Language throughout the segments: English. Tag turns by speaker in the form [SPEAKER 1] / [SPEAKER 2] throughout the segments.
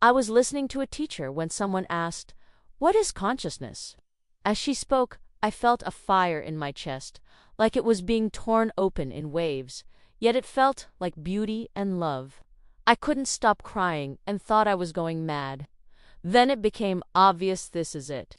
[SPEAKER 1] I was listening to a teacher when someone asked, "What is consciousness?" As she spoke, I felt a fire in my chest, like it was being torn open in waves, yet it felt like beauty and love. I couldn't stop crying and thought I was going mad. Then it became obvious this is it.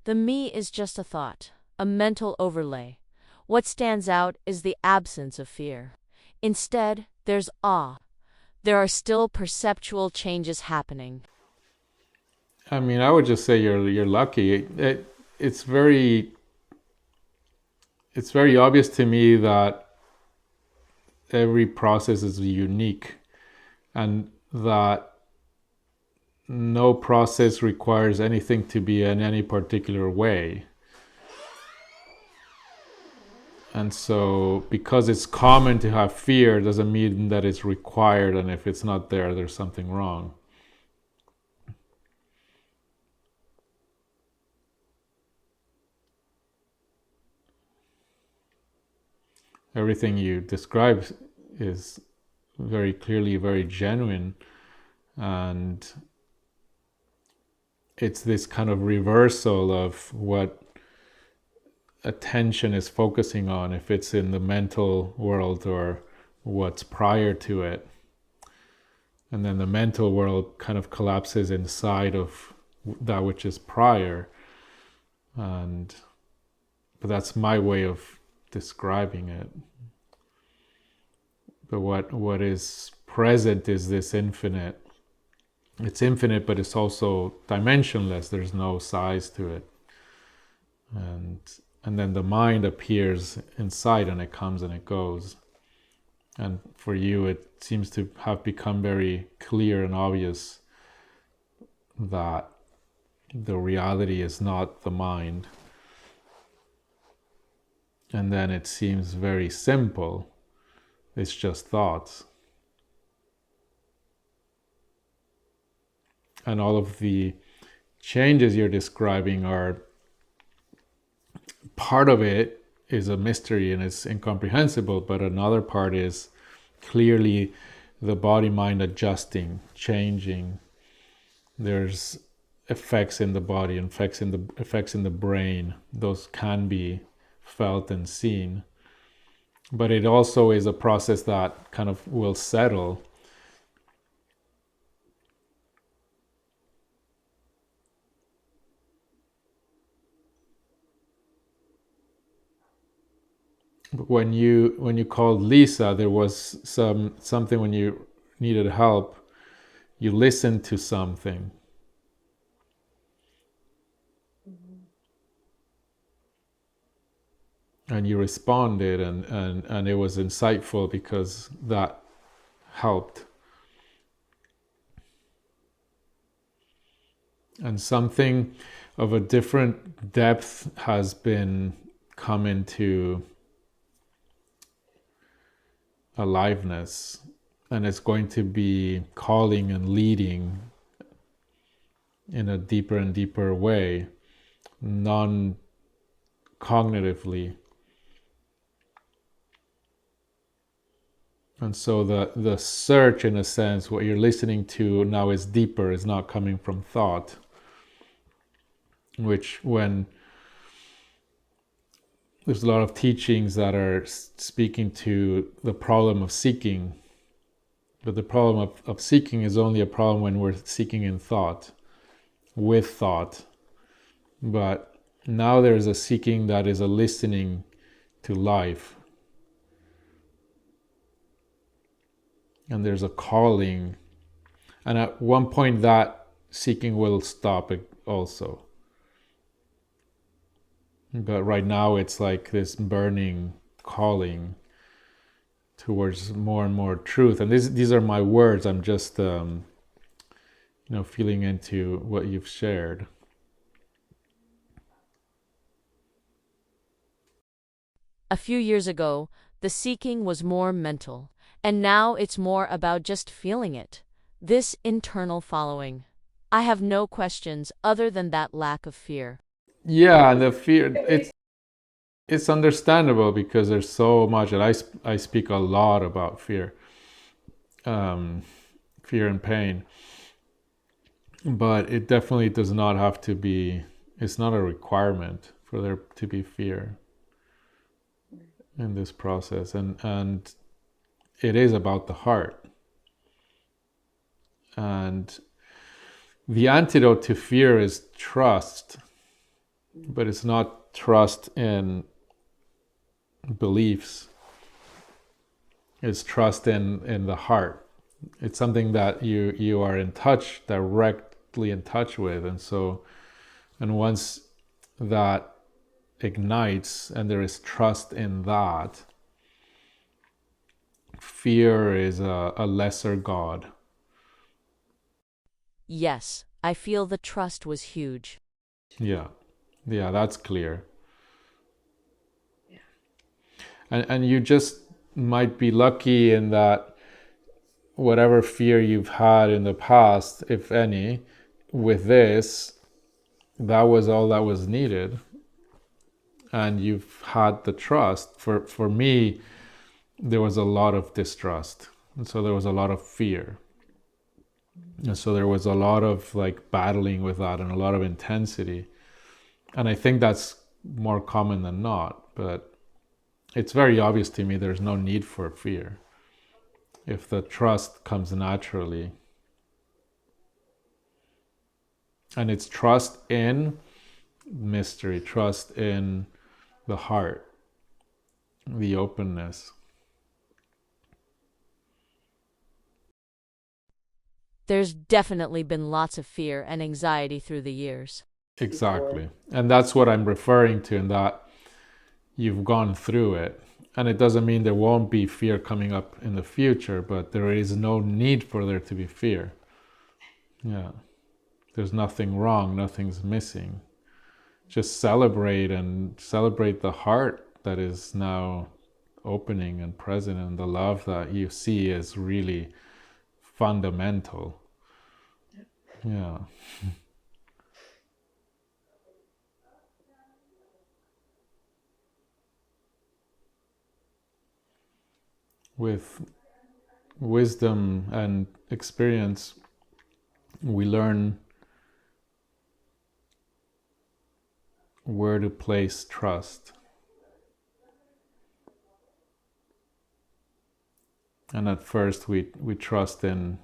[SPEAKER 1] The me is just a thought, a mental overlay. What stands out is the absence of fear. Instead, there's awe. There are still perceptual changes happening.
[SPEAKER 2] I mean, I would just say you're lucky. It's very obvious to me that every process is unique, and that no process requires anything to be in any particular way. And so, because it's common to have fear, doesn't mean that it's required, and if it's not there, there's something wrong. Everything you describe is very clearly very genuine, and it's this kind of reversal of what attention is focusing on, if it's in the mental world or what's prior to it. And then the mental world kind of collapses inside of that which is prior. But that's my way of describing it. But what is present is this infinite. It's infinite, but it's also dimensionless. There's no size to it. And then the mind appears inside, and it comes and it goes. And for you, it seems to have become very clear and obvious that the reality is not the mind. And then it seems very simple. It's just thoughts. And all of the changes you're describing are, part of it is a mystery and it's incomprehensible, but another part is clearly the body-mind adjusting, changing. There's effects in the body, effects in the brain. Those can be felt and seen. But it also is a process that kind of will settle. When you called Lisa, there was something when you needed help. You listened to something. And you responded, and it was insightful because that helped. And something of a different depth has been come into aliveness, and it's going to be calling and leading in a deeper and deeper way, non-cognitively. And so the search, in a sense, what you're listening to now is deeper, is not coming from thought, which, when there's a lot of teachings that are speaking to the problem of seeking, but the problem of seeking is only a problem when we're seeking in thought, with thought. But now there's a seeking that is a listening to life. And there's a calling. And at one point that seeking will stop also. But right now it's like this burning calling towards more and more truth. And these are my words. I'm just feeling into what you've shared.
[SPEAKER 1] A few years ago, the seeking was more mental, and now it's more about just feeling it. This internal following. I have no questions other than that lack of fear.
[SPEAKER 2] Yeah, and the fear, it's understandable because there's so much, and I speak a lot about fear, fear and pain. but it definitely does not have to be, it's not a requirement for there to be fear in this process. And it is about the heart. And the antidote to fear is trust, but it's not trust in beliefs. It's trust in the heart. It's something that you are in touch, directly in touch with. And once that ignites and there is trust in that, fear is a lesser god.
[SPEAKER 1] Yes, I feel the trust was huge.
[SPEAKER 2] Yeah, that's clear. And you just might be lucky in that whatever fear you've had in the past, if any, with this, that was all that was needed. And you've had the trust. For me, there was a lot of distrust. And so there was a lot of fear. And so there was a lot of like battling with that and a lot of intensity. And I think that's more common than not. But it's very obvious to me there's no need for fear if the trust comes naturally. And it's trust in mystery, trust in the heart, the openness.
[SPEAKER 1] There's definitely been lots of fear and anxiety through the years.
[SPEAKER 2] Exactly. And that's what I'm referring to, in that you've gone through it. And it doesn't mean there won't be fear coming up in the future, but there is no need for there to be fear. Yeah. There's nothing wrong, nothing's missing. Just celebrate the heart that is now opening and present, and the love that you see is really fundamental. Yeah. With wisdom and experience, we learn where to place trust. And at first we trust in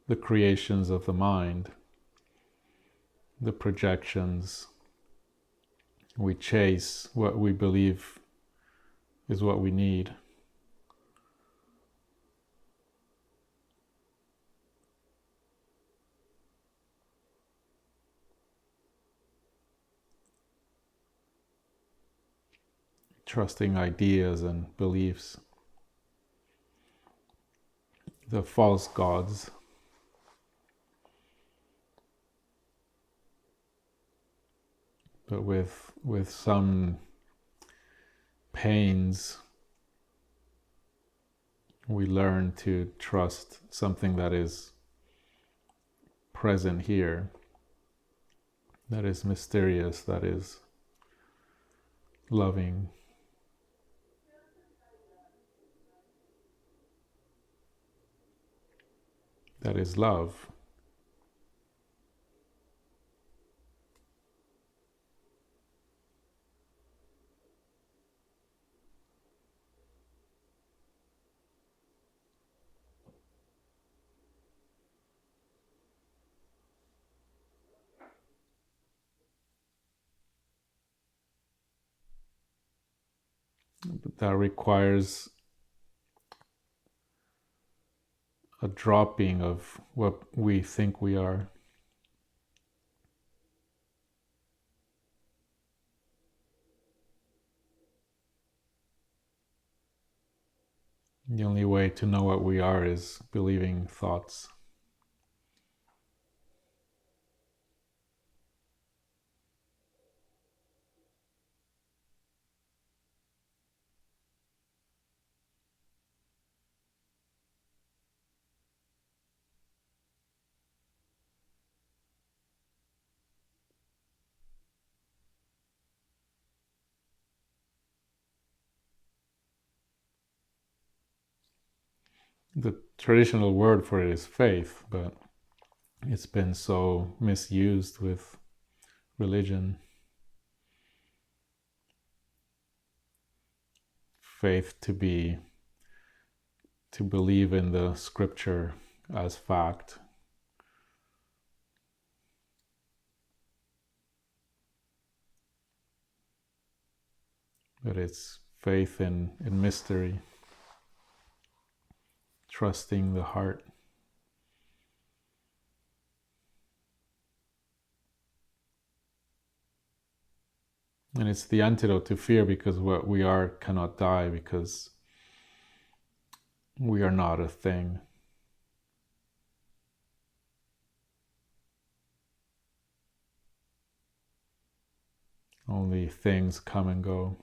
[SPEAKER 2] the creations of the mind, the projections. We chase what we believe is what we need. Trusting ideas and beliefs, the false gods. But with some pains, we learn to trust something that is present here, that is mysterious, that is loving. That is love. But that requires a dropping of what we think we are. The only way to know what we are is believing thoughts. The traditional word for it is faith, but it's been so misused with religion. Faith to believe in the scripture as fact. But it's faith in mystery, trusting the heart. And it's the antidote to fear, because what we are cannot die, because we are not a thing. Only things come and go.